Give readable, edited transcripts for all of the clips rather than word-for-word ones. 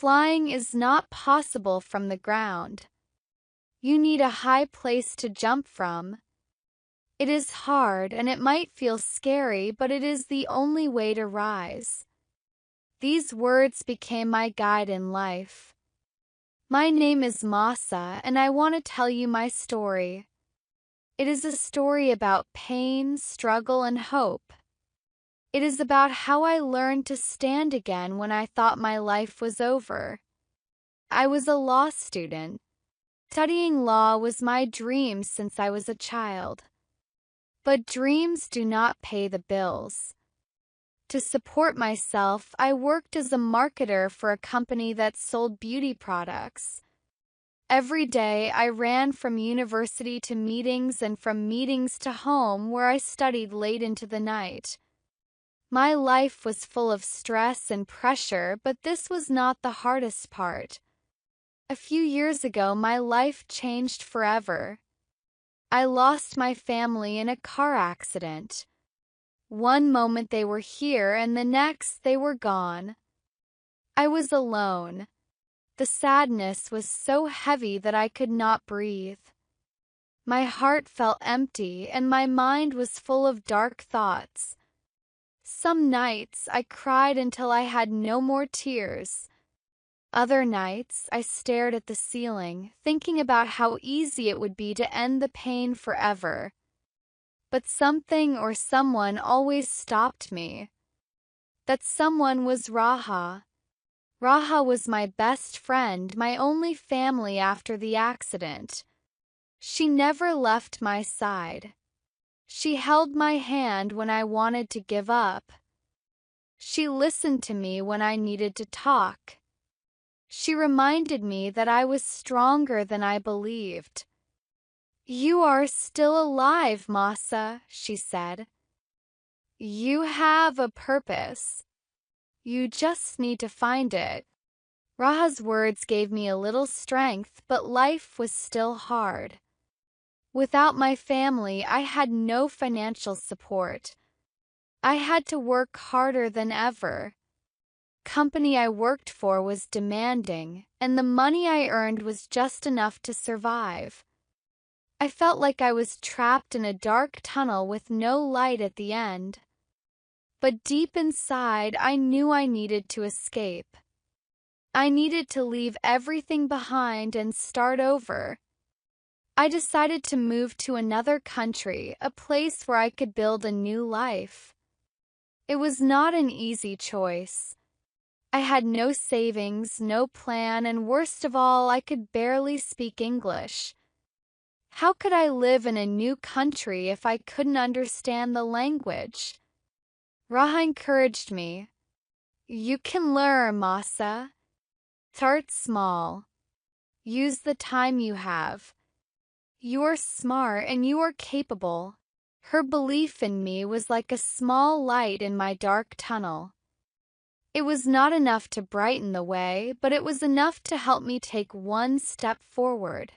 Flying is not possible from the ground. You need a high place to jump from. It is hard and it might feel scary, but it is the only way to rise. These words became my guide in life. My name is Mahsa, and I want to tell you my story. It is a story about pain, struggle, and hope. It is about how I learned to stand again when I thought my life was over. I was a law student. Studying law was my dream since I was a child. But dreams do not pay the bills. To support myself, I worked as a marketer for a company that sold beauty products. Every day, I ran from university to meetings and from meetings to home, where I studied late into the night. My life was full of stress and pressure, but this was not the hardest part. A few years ago, my life changed forever. I lost my family in a car accident. One moment they were here and the next they were gone. I was alone. The sadness was so heavy that I could not breathe. My heart felt empty and my mind was full of dark thoughts. Some nights I cried until I had no more tears. Other nights I stared at the ceiling, thinking about how easy it would be to end the pain forever. But something or someone always stopped me. That someone was Raha. Raha was my best friend, my only family after the accident. She never left my side. She held my hand when I wanted to give up. She listened to me when I needed to talk. She reminded me that I was stronger than I believed. "You are still alive, Mahsa," she said. "You have a purpose. You just need to find it." Raha's words gave me a little strength, but life was still hard. Without my family, I had no financial support. I had to work harder than ever. Company I worked for was demanding, and the money I earned was just enough to survive. I felt like I was trapped in a dark tunnel with no light at the end. But deep inside, I knew I needed to escape. I needed to leave everything behind and start over. I decided to move to another country, a place where I could build a new life. It was not an easy choice. I had no savings, no plan, and worst of all, I could barely speak English. How could I live in a new country if I couldn't understand the language? Raha encouraged me. "You can learn, Mahsa. Start small. Use the time you have. You're smart and you are capable." Her belief in me was like a small light in my dark tunnel. It was not enough to brighten the way, but it was enough to help me take one step forward.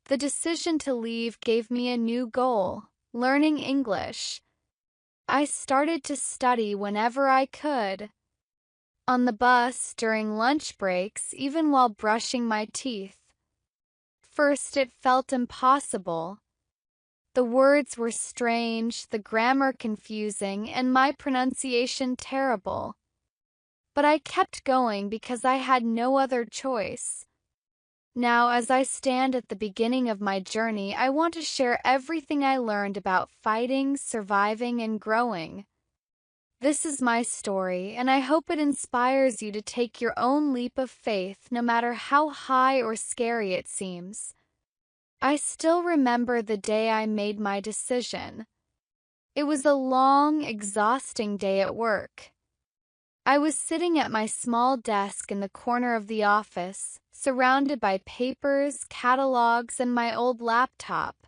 The decision to leave gave me a new goal, learning English. I started to study whenever I could. On the bus, during lunch breaks, even while brushing my teeth. First, it felt impossible. The words were strange, the grammar confusing, and my pronunciation terrible. But I kept going because I had no other choice. Now, as I stand at the beginning of my journey, I want to share everything I learned about fighting, surviving, and growing. This is my story, and I hope it inspires you to take your own leap of faith, no matter how high or scary it seems. I still remember the day I made my decision. It was a long, exhausting day at work. I was sitting at my small desk in the corner of the office, surrounded by papers, catalogs, and my old laptop.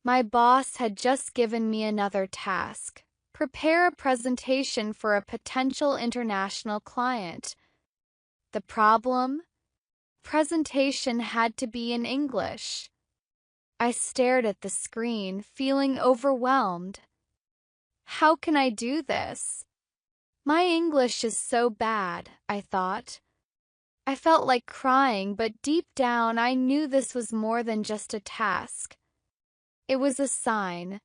My boss had just given me another task: prepare a presentation for a potential international client. The problem? Presentation had to be in English. I stared at the screen, feeling overwhelmed. How can I do this? My English is so bad, I thought. I felt like crying, but deep down I knew this was more than just a task. It was a sign.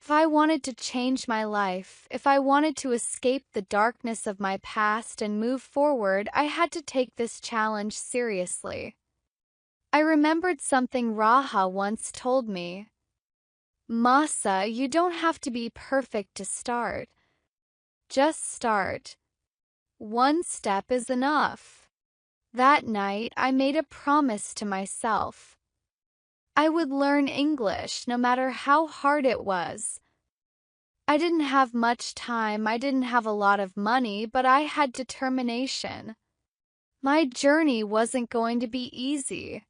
If I wanted to change my life, if I wanted to escape the darkness of my past and move forward, I had to take this challenge seriously. I remembered something Raha once told me. Mahsa, you don't have to be perfect to start. Just start. One step is enough. That night, I made a promise to myself. I would learn English no matter how hard it was. I didn't have much time, I didn't have a lot of money, but I had determination. My journey wasn't going to be easy.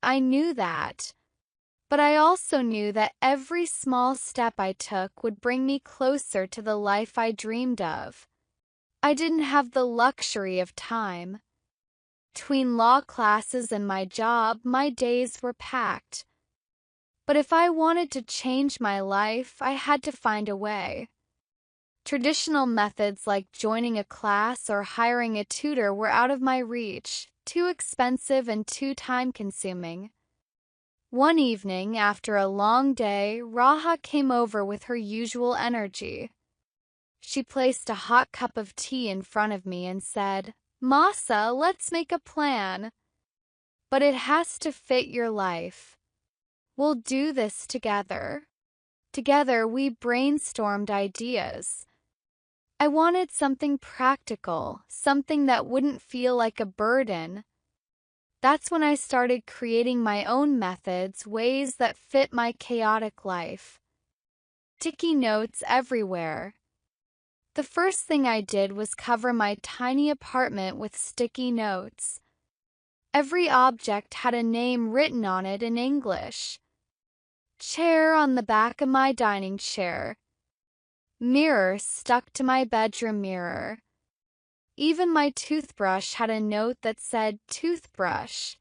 I knew that. But I also knew that every small step I took would bring me closer to the life I dreamed of. I didn't have the luxury of time. Between law classes and my job, my days were packed. But if I wanted to change my life, I had to find a way. Traditional methods like joining a class or hiring a tutor were out of my reach, too expensive and too time-consuming. One evening, after a long day, Raha came over with her usual energy. She placed a hot cup of tea in front of me and said, "Mahsa, let's make a plan. But it has to fit your life. We'll do this together." Together, we brainstormed ideas. I wanted something practical, something that wouldn't feel like a burden. That's when I started creating my own methods, ways that fit my chaotic life. Sticky notes everywhere. The first thing I did was cover my tiny apartment with sticky notes. Every object had a name written on it in English. Chair on the back of my dining chair. Mirror stuck to my bedroom mirror. Even my toothbrush had a note that said toothbrush.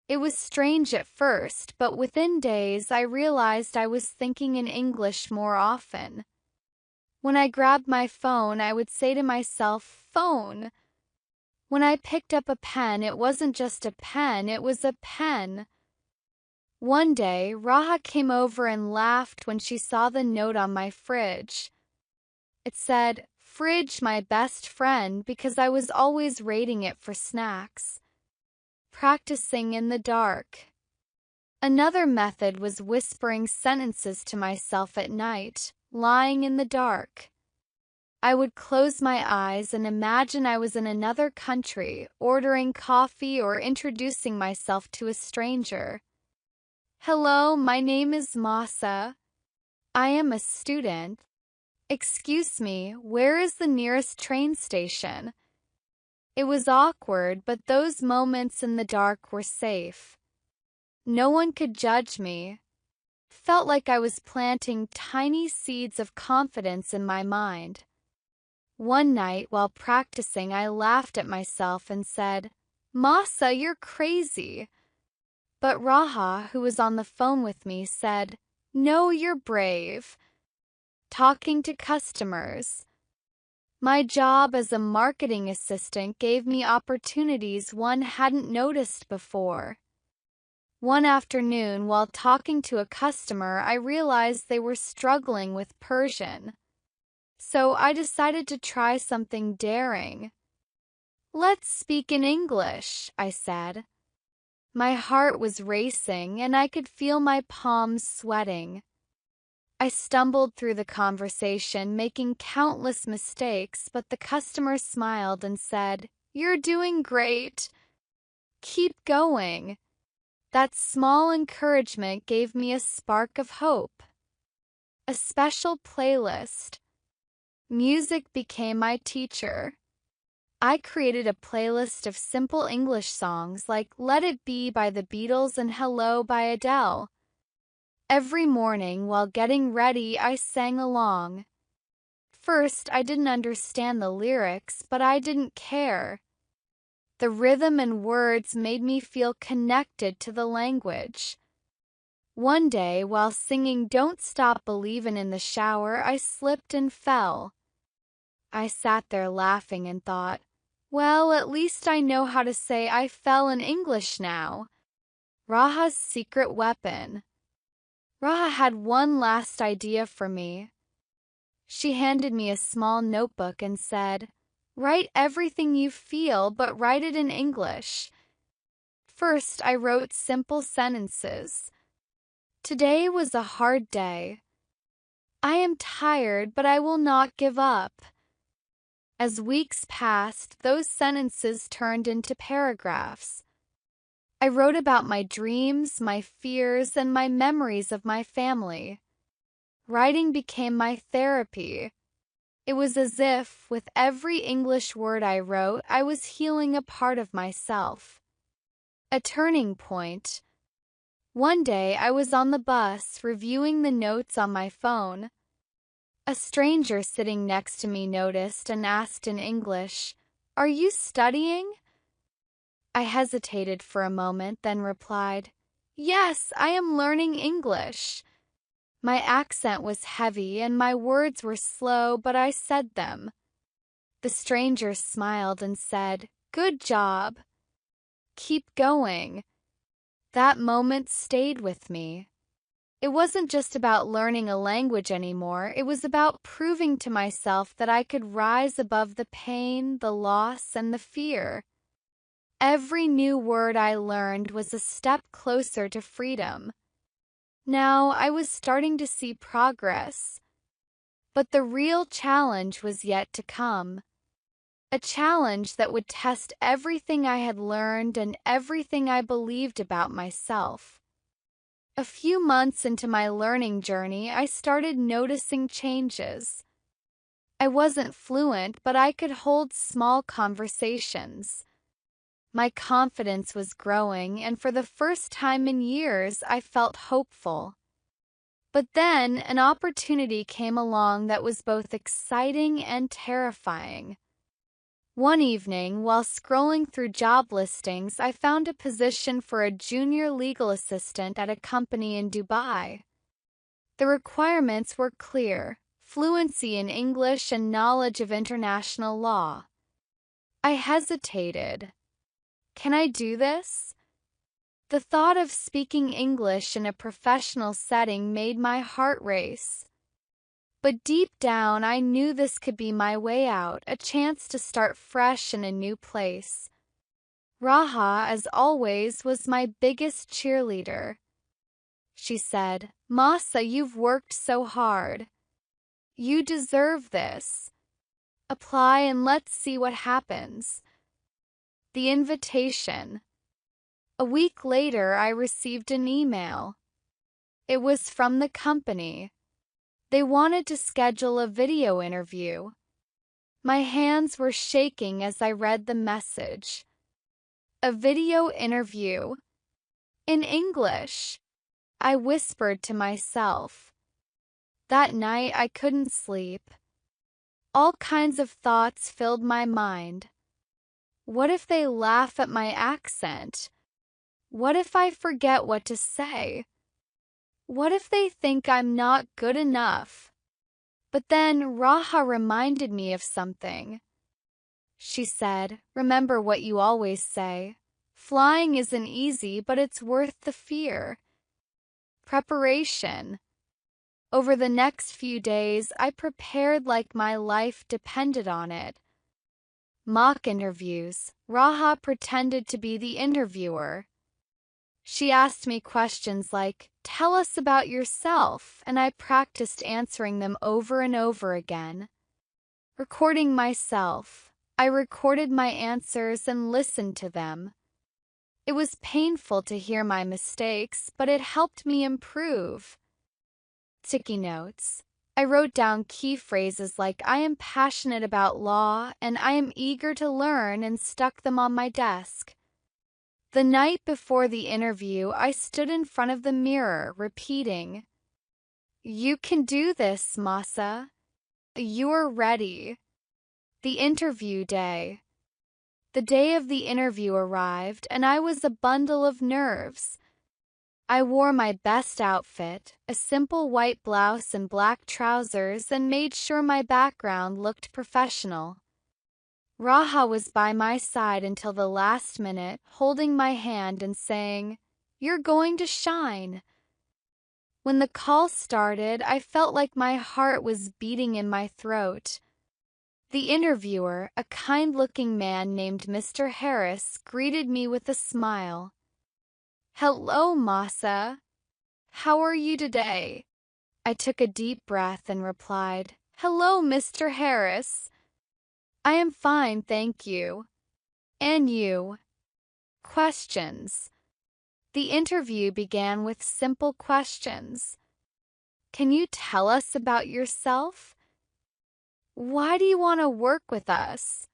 It was strange at first, but within days I realized I was thinking in English more often. When I grabbed my phone, I would say to myself, "Phone." When I picked up a pen, it wasn't just a pen, it was a pen. One day, Raha came over and laughed when she saw the note on my fridge. It said, "Fridge, my best friend," because I was always raiding it for snacks. Practicing in the dark. Another method was whispering sentences to myself at night, lying in the dark. I would close my eyes and imagine I was in another country, ordering coffee or introducing myself to a stranger. "Hello, my name is Mahsa. I am a student. Excuse me, where is the nearest train station?" It was awkward, but those moments in the dark were safe. No one could judge me. Felt like I was planting tiny seeds of confidence in my mind. One night, while practicing, I laughed at myself and said, "Mahsa, you're crazy." But Raha, who was on the phone with me, said, "No, you're brave." Talking to customers. My job as a marketing assistant gave me opportunities one hadn't noticed before. One afternoon, while talking to a customer, I realized they were struggling with Persian. So I decided to try something daring. "Let's speak in English," I said. My heart was racing, and I could feel my palms sweating. I stumbled through the conversation, making countless mistakes, but the customer smiled and said, "You're doing great. Keep going." That small encouragement gave me a spark of hope. A special playlist. Music became my teacher. I created a playlist of simple English songs like "Let It Be" by the Beatles and "Hello" by Adele. Every morning, while getting ready, I sang along. First, I didn't understand the lyrics, but I didn't care. The rhythm and words made me feel connected to the language. One day, while singing "Don't Stop Believin' in the shower," I slipped and fell. I sat there laughing and thought, Well, at least I know how to say I fell in English now. Raha's secret weapon. Raha had one last idea for me. She handed me a small notebook and said, "Write everything you feel, but write it in English." First, I wrote simple sentences. Today was a hard day. I am tired, but I will not give up. As weeks passed, those sentences turned into paragraphs. I wrote about my dreams, my fears, and my memories of my family. Writing became my therapy. It was as if, with every English word I wrote, I was healing a part of myself. A turning point. One day I was on the bus reviewing the notes on my phone. A stranger sitting next to me noticed and asked in English, "Are you studying?" I hesitated for a moment, then replied, "Yes, I am learning English." My accent was heavy and my words were slow, but I said them. The stranger smiled and said, "Good job. Keep going." That moment stayed with me. It wasn't just about learning a language anymore, it was about proving to myself that I could rise above the pain, the loss, and the fear. Every new word I learned was a step closer to freedom. Now I was starting to see progress. But the real challenge was yet to come. A challenge that would test everything I had learned and everything I believed about myself. A few months into my learning journey, I started noticing changes. I wasn't fluent, but I could hold small conversations. My confidence was growing, and for the first time in years, I felt hopeful. But then an opportunity came along that was both exciting and terrifying. One evening, while scrolling through job listings, I found a position for a junior legal assistant at a company in Dubai. The requirements were clear: fluency in English and knowledge of international law. I hesitated. Can I do this? The thought of speaking English in a professional setting made my heart race. But deep down, I knew this could be my way out, a chance to start fresh in a new place. Raha, as always, was my biggest cheerleader. She said, "Mahsa, you've worked so hard. You deserve this. Apply and let's see what happens." The invitation. A week later, I received an email. It was from the company. They wanted to schedule a video interview. My hands were shaking as I read the message. A video interview. In English. I whispered to myself. That night I couldn't sleep. All kinds of thoughts filled my mind. What if they laugh at my accent? What if I forget what to say? What if they think I'm not good enough? But then Raha reminded me of something. She said, "Remember what you always say. Flying isn't easy, but it's worth the fear." Preparation. Over the next few days, I prepared like my life depended on it. Mock interviews. Raha pretended to be the interviewer. She asked me questions like, "Tell us about yourself," and I practiced answering them over and over again. Recording myself. I recorded my answers and listened to them. It was painful to hear my mistakes, but it helped me improve. Sticky notes. I wrote down key phrases like "I am passionate about law" and "I am eager to learn" and stuck them on my desk. The night before the interview, I stood in front of the mirror, repeating, "You can do this, Mahsa. You're ready." The interview day. The day of the interview arrived, and I was a bundle of nerves. I wore my best outfit, a simple white blouse and black trousers, and made sure my background looked professional. Raha was by my side until the last minute, holding my hand and saying, "You're going to shine." When the call started, I felt like my heart was beating in my throat. The interviewer, a kind-looking man named Mr. Harris, greeted me with a smile. "Hello, Mahsa. How are you today?" I took a deep breath and replied, "Hello, Mr. Harris. I am fine, thank you. And you?" Questions. The interview began with simple questions. Can you tell us about yourself? Why do you want to work with us?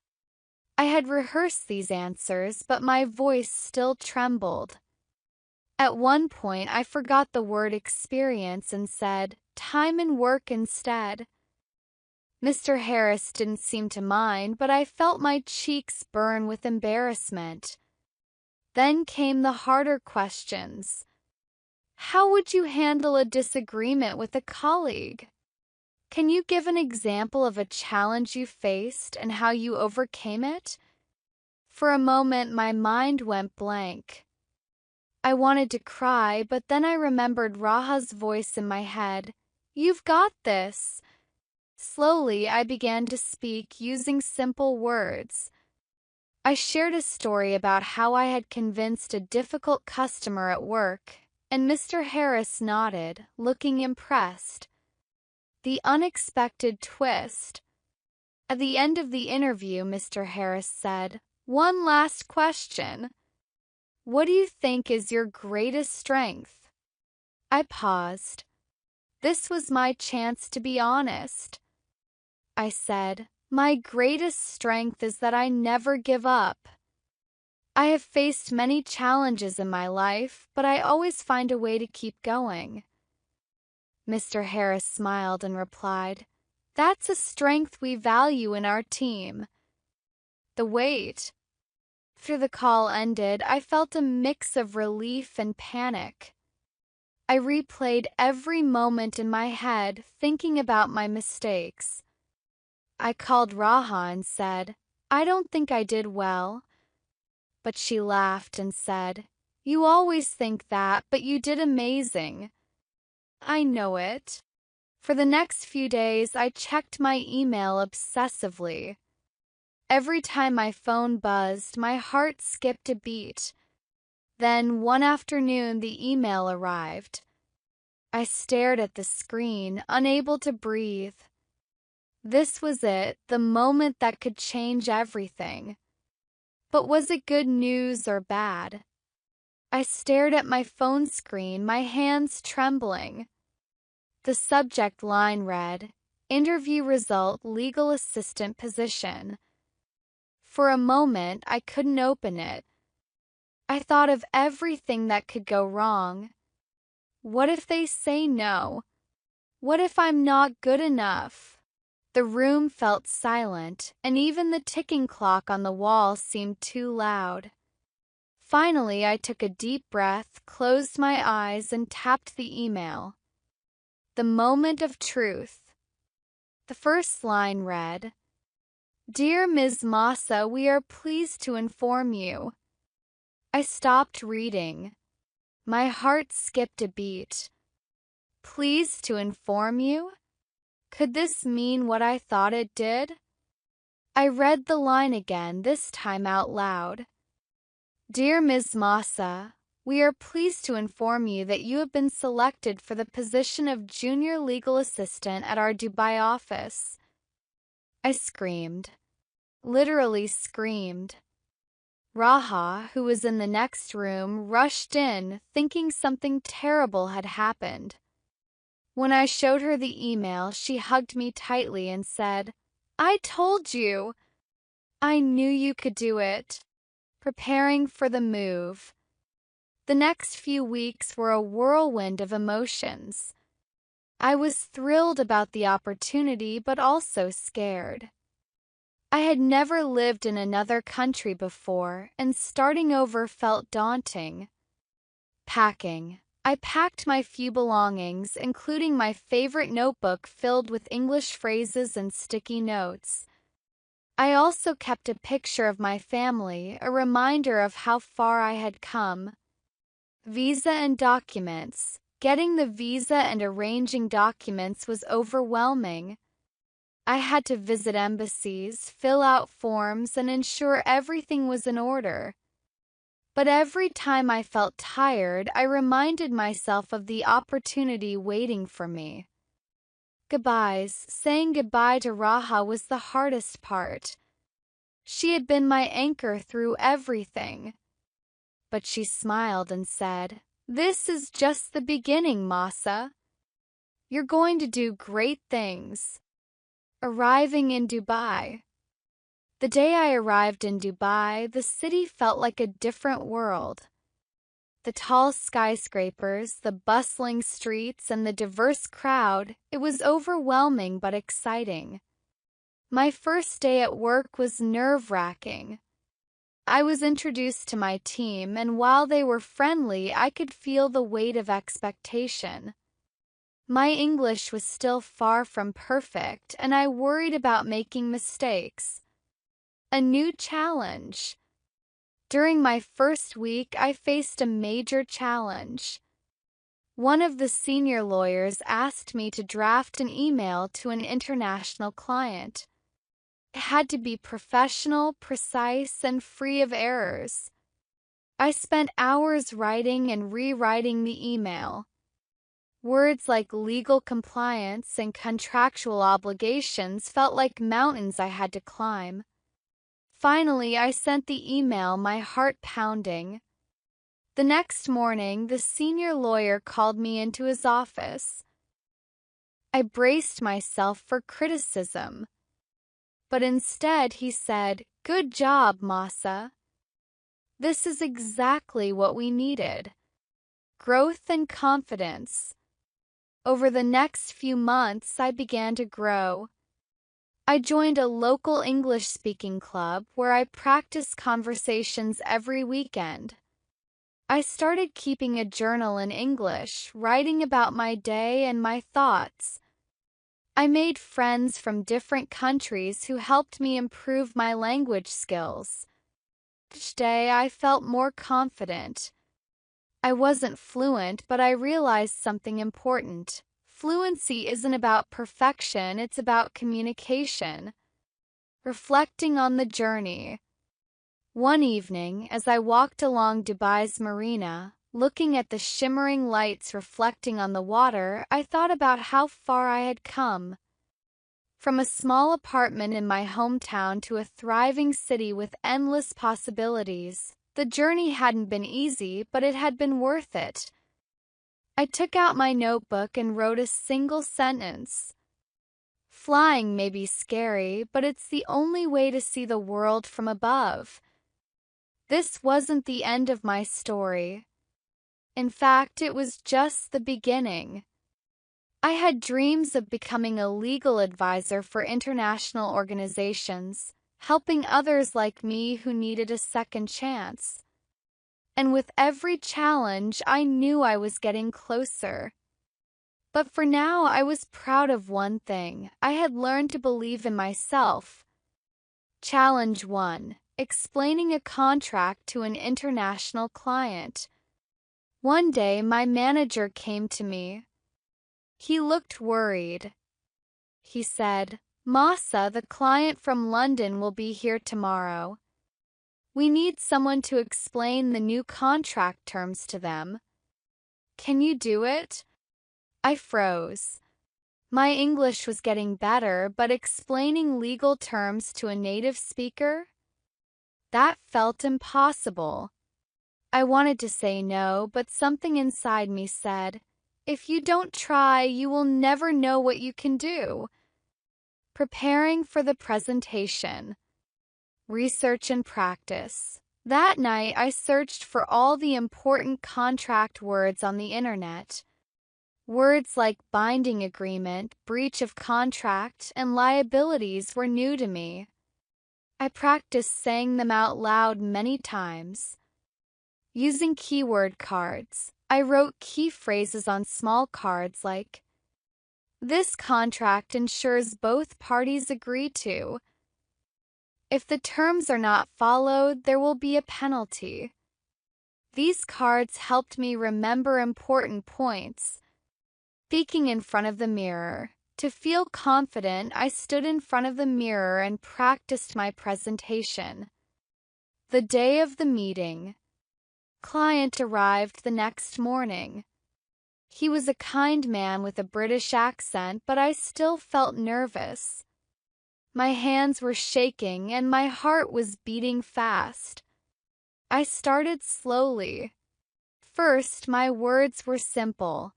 I had rehearsed these answers, but my voice still trembled. At one point, I forgot the word experience and said, "Time and work" instead. Mr. Harris didn't seem to mind, but I felt my cheeks burn with embarrassment. Then came the harder questions. How would you handle a disagreement with a colleague? Can you give an example of a challenge you faced and how you overcame it? For a moment, my mind went blank. I wanted to cry, but then I remembered Raha's voice in my head. "You've got this." Slowly, I began to speak using simple words. I shared a story about how I had convinced a difficult customer at work, and Mr. Harris nodded, looking impressed. The unexpected twist. At the end of the interview, Mr. Harris said, "One last question. What do you think is your greatest strength?" I paused. This was my chance to be honest. I said, "My greatest strength is that I never give up. I have faced many challenges in my life, but I always find a way to keep going." Mr. Harris smiled and replied, "That's a strength we value in our team." The wait. After the call ended, I felt a mix of relief and panic. I replayed every moment in my head, thinking about my mistakes. I called Raha and said, "I don't think I did well." But she laughed and said, "You always think that, but you did amazing." I know it. For the next few days, I checked my email obsessively. Every time my phone buzzed, my heart skipped a beat. Then, one afternoon, the email arrived. I stared at the screen, unable to breathe. This was it, the moment that could change everything. But was it good news or bad? I stared at my phone screen, my hands trembling. The subject line read, "Interview result, legal assistant position." For a moment, I couldn't open it. I thought of everything that could go wrong. What if they say no? What if I'm not good enough? The room felt silent, and even the ticking clock on the wall seemed too loud. Finally, I took a deep breath, closed my eyes, and tapped the email. The moment of truth. The first line read, "Dear Ms. Mahsa, we are pleased to inform you." I stopped reading. My heart skipped a beat. Pleased to inform you? Could this mean what I thought it did? I read the line again, this time out loud. "Dear Ms. Mahsa, we are pleased to inform you that you have been selected for the position of junior legal assistant at our Dubai office." I screamed. Literally screamed. Raha, who was in the next room, rushed in, thinking something terrible had happened. When I showed her the email, she hugged me tightly and said, "I told you! I knew you could do it." Preparing for the move. The next few weeks were a whirlwind of emotions. I was thrilled about the opportunity, but also scared. I had never lived in another country before, and starting over felt daunting. Packing. I packed my few belongings, including my favorite notebook filled with English phrases and sticky notes. I also kept a picture of my family, a reminder of how far I had come. Visa and documents. Getting the visa and arranging documents was overwhelming. I had to visit embassies, fill out forms, and ensure everything was in order. But every time I felt tired, I reminded myself of the opportunity waiting for me. Goodbyes. Saying goodbye to Raha was the hardest part. She had been my anchor through everything. But she smiled and said, "This is just the beginning, Mahsa. You're going to do great things." Arriving in Dubai. The day I arrived in Dubai, the city felt like a different world. The tall skyscrapers, the bustling streets, and the diverse crowd, it was overwhelming but exciting. My first day at work was nerve-wracking. I was introduced to my team, and while they were friendly, I could feel the weight of expectation. My English was still far from perfect, and I worried about making mistakes. A new challenge. During my first week, I faced a major challenge. One of the senior lawyers asked me to draft an email to an international client. It had to be professional, precise, and free of errors. I spent hours writing and rewriting the email. Words like legal compliance and contractual obligations felt like mountains I had to climb. Finally, I sent the email, my heart pounding. The next morning, the senior lawyer called me into his office. I braced myself for criticism. But instead he said, "Good job, Mahsa. This is exactly what we needed. Growth and confidence." Over the next few months, I began to grow. I joined a local English-speaking club where I practiced conversations every weekend. I started keeping a journal in English, writing about my day and my thoughts. I made friends from different countries who helped me improve my language skills. Each day I felt more confident. I wasn't fluent, but I realized something important. Fluency isn't about perfection, it's about communication. Reflecting on the journey. One evening, as I walked along Dubai's marina, looking at the shimmering lights reflecting on the water, I thought about how far I had come. From a small apartment in my hometown to a thriving city with endless possibilities. The journey hadn't been easy, but it had been worth it. I took out my notebook and wrote a single sentence. Flying may be scary, but it's the only way to see the world from above. This wasn't the end of my story. In fact, it was just the beginning. I had dreams of becoming a legal advisor for international organizations, helping others like me who needed a second chance. And with every challenge, I knew I was getting closer. But for now, I was proud of one thing. I had learned to believe in myself. Challenge 1. Explaining a contract to an international client. One day, my manager came to me. He looked worried. He said, "Mahsa, the client from London will be here tomorrow. We need someone to explain the new contract terms to them. Can you do it?" I froze. My English was getting better, but explaining legal terms to a native speaker? That felt impossible. I wanted to say no, but something inside me said, "If you don't try, you will never know what you can do." Preparing for the presentation. Research and practice. That night, I searched for all the important contract words on the internet. Words like binding agreement, breach of contract, and liabilities were new to me. I practiced saying them out loud many times. Using keyword cards, I wrote key phrases on small cards like, "This contract ensures both parties agree to." If the terms are not followed, there will be a penalty. These cards helped me remember important points. Speaking in front of the mirror. To feel confident, I stood in front of the mirror and practiced my presentation. The day of the meeting. Client arrived the next morning. He was a kind man with a British accent, but I still felt nervous. My hands were shaking and my heart was beating fast. I started slowly. First, my words were simple.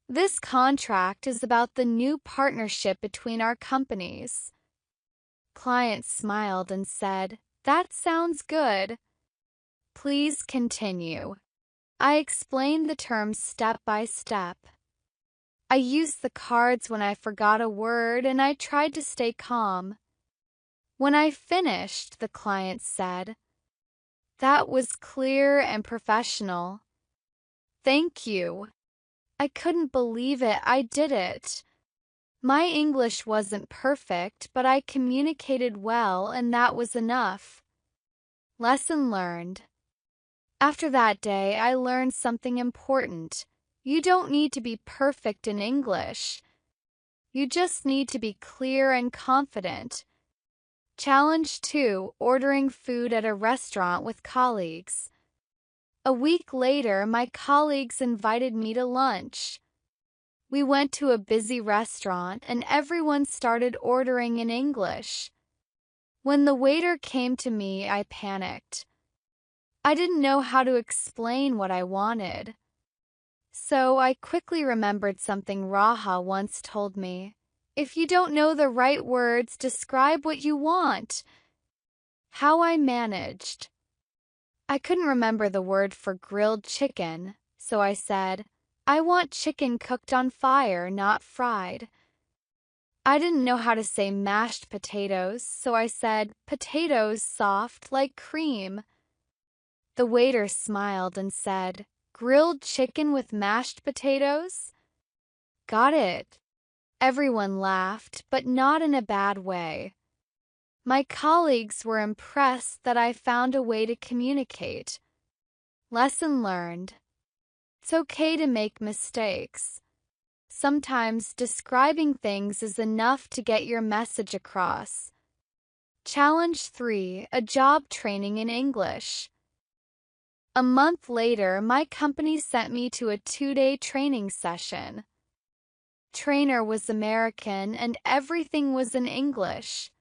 This contract is about the new partnership between our companies. Client smiled and said, "That sounds good. Please continue." I explained the terms step by step. I used the cards when I forgot a word and I tried to stay calm. When I finished, the client said, "That was clear and professional. Thank you." I couldn't believe it. I did it. My English wasn't perfect, but I communicated well and that was enough. Lesson learned. After that day, I learned something important. You don't need to be perfect in English. You just need to be clear and confident. Challenge 2: Ordering food at a restaurant with colleagues. A week later, my colleagues invited me to lunch. We went to a busy restaurant and everyone started ordering in English. When the waiter came to me, I panicked. I didn't know how to explain what I wanted. So I quickly remembered something Raha once told me. If you don't know the right words, describe what you want. How I managed. I couldn't remember the word for grilled chicken, so I said, "I want chicken cooked on fire, not fried." I didn't know how to say mashed potatoes, so I said, "Potatoes soft like cream." The waiter smiled and said, "Grilled chicken with mashed potatoes?" Got it. Everyone laughed, but not in a bad way. My colleagues were impressed that I found a way to communicate. Lesson learned. It's okay to make mistakes. Sometimes describing things is enough to get your message across. Challenge 3: A job training in English. A month later, my company sent me to a 2-day training session. Trainer was American and everything was in English.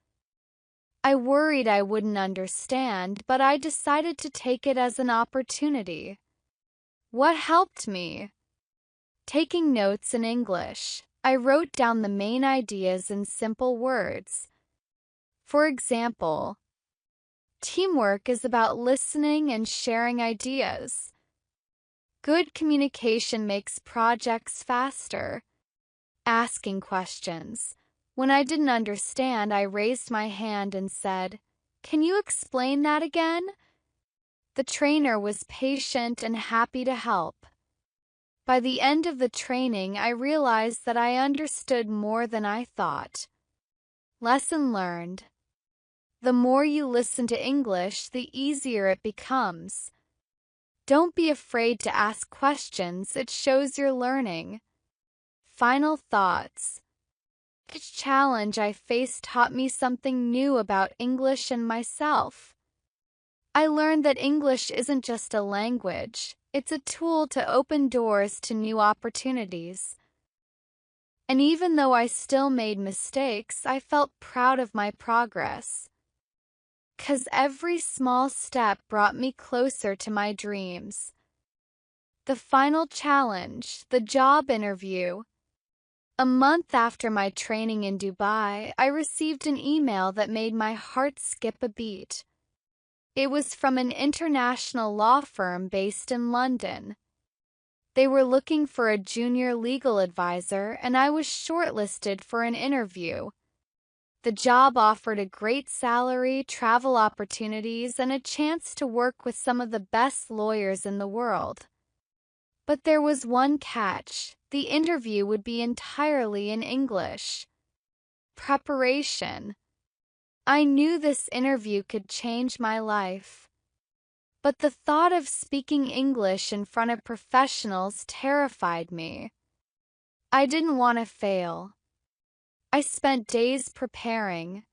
I worried I wouldn't understand, but I decided to take it as an opportunity. What helped me? Taking notes in English. I wrote down the main ideas in simple words. For example, teamwork is about listening and sharing ideas. Good communication makes projects faster. Asking questions. When I didn't understand, I raised my hand and said, "Can you explain that again?" The trainer was patient and happy to help. By the end of the training, I realized that I understood more than I thought. Lesson learned. The more you listen to English, the easier it becomes. Don't be afraid to ask questions. It shows you're learning. Final thoughts. Each challenge I faced taught me something new about English and myself. I learned that English isn't just a language, it's a tool to open doors to new opportunities. And even though I still made mistakes, I felt proud of my progress. 'Cause every small step brought me closer to my dreams. The final challenge, the job interview. A month after my training in Dubai, I received an email that made my heart skip a beat. It was from an international law firm based in London. They were looking for a junior legal advisor, and I was shortlisted for an interview. The job offered a great salary, travel opportunities, and a chance to work with some of the best lawyers in the world. But there was one catch. The interview would be entirely in English. Preparation. I knew this interview could change my life. But the thought of speaking English in front of professionals terrified me. I didn't want to fail. I spent days preparing,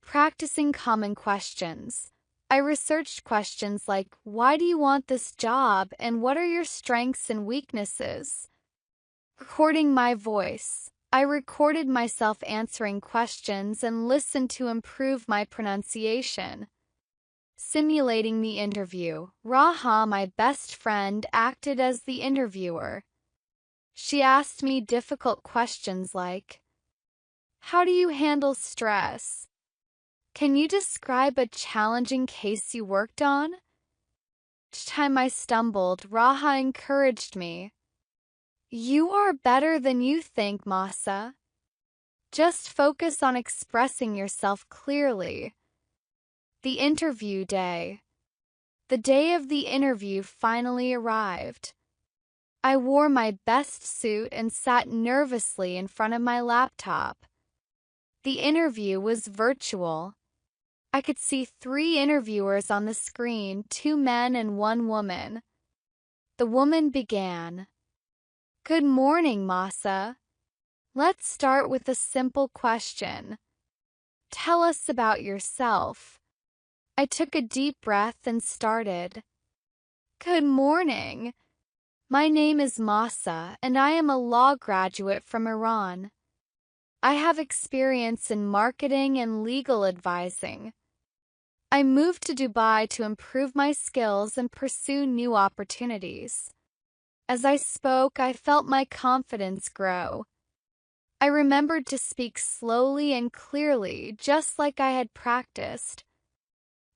practicing common questions. I researched questions like, why do you want this job and what are your strengths and weaknesses? Recording my voice. I recorded myself answering questions and listened to improve my pronunciation. Simulating the interview. Raha, my best friend, acted as the interviewer. She asked me difficult questions like, how do you handle stress? Can you describe a challenging case you worked on? Each time I stumbled, Raha encouraged me. You are better than you think, Mahsa. Just focus on expressing yourself clearly. The interview day. The day of the interview finally arrived. I wore my best suit and sat nervously in front of my laptop. The interview was virtual. I could see 3 interviewers on the screen, 2 men and 1 woman. The woman began. Good morning, Mahsa. Let's start with a simple question. Tell us about yourself. I took a deep breath and started. Good morning. My name is Mahsa and I am a law graduate from Iran. I have experience in marketing and legal advising. I moved to Dubai to improve my skills and pursue new opportunities. As I spoke, I felt my confidence grow. I remembered to speak slowly and clearly, just like I had practiced.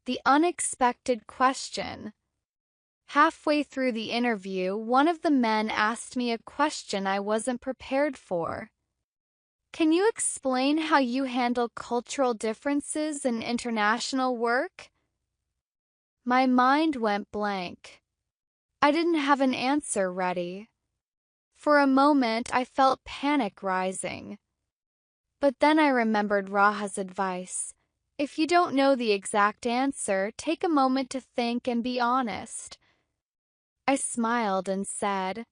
The unexpected question. Halfway through the interview, one of the men asked me a question I wasn't prepared for. Can you explain how you handle cultural differences in international work? My mind went blank. I didn't have an answer ready. For a moment, I felt panic rising. But then I remembered Raha's advice. If you don't know the exact answer, take a moment to think and be honest. I smiled and said,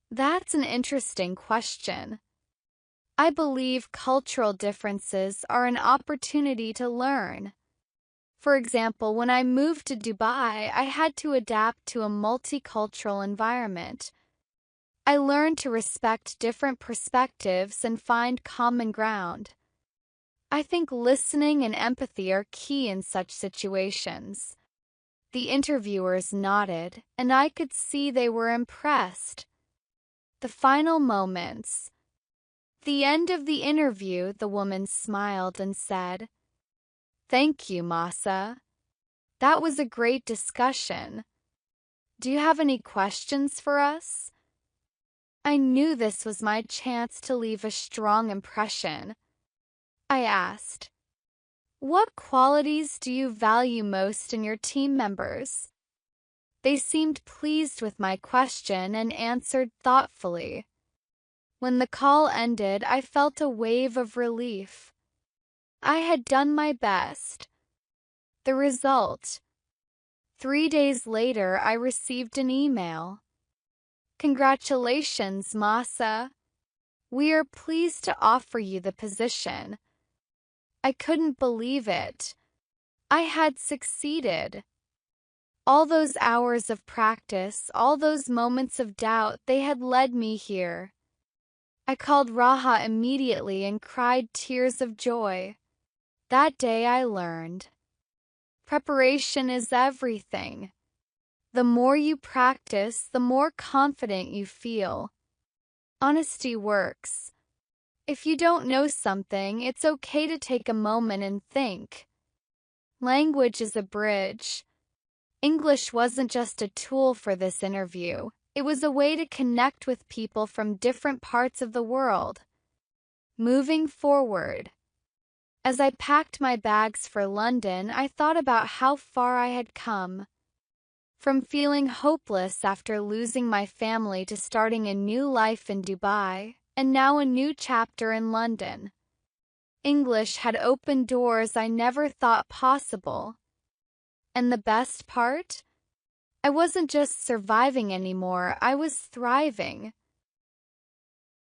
that's an interesting question. I believe cultural differences are an opportunity to learn. For example, when I moved to Dubai, I had to adapt to a multicultural environment. I learned to respect different perspectives and find common ground. I think listening and empathy are key in such situations. The interviewers nodded, and I could see they were impressed. The final moments. The end of the interview, the woman smiled and said, Thank you, Mahsa. That was a great discussion. Do you have any questions for us? I knew this was my chance to leave a strong impression. I asked, what qualities do you value most in your team members? They seemed pleased with my question and answered thoughtfully. When the call ended, I felt a wave of relief. I had done my best. The result. 3 days later, I received an email. Congratulations, Mahsa. We are pleased to offer you the position. I couldn't believe it. I had succeeded. All those hours of practice, all those moments of doubt, they had led me here. I called Raha immediately and cried tears of joy. That day I learned. Preparation is everything. The more you practice, the more confident you feel. Honesty works. If you don't know something, it's okay to take a moment and think. Language is a bridge. English wasn't just a tool for this interview. It was a way to connect with people from different parts of the world. Moving forward. As I packed my bags for London, I thought about how far I had come. From feeling hopeless after losing my family to starting a new life in Dubai, and now a new chapter in London. English had opened doors I never thought possible. And the best part? I wasn't just surviving anymore, I was thriving.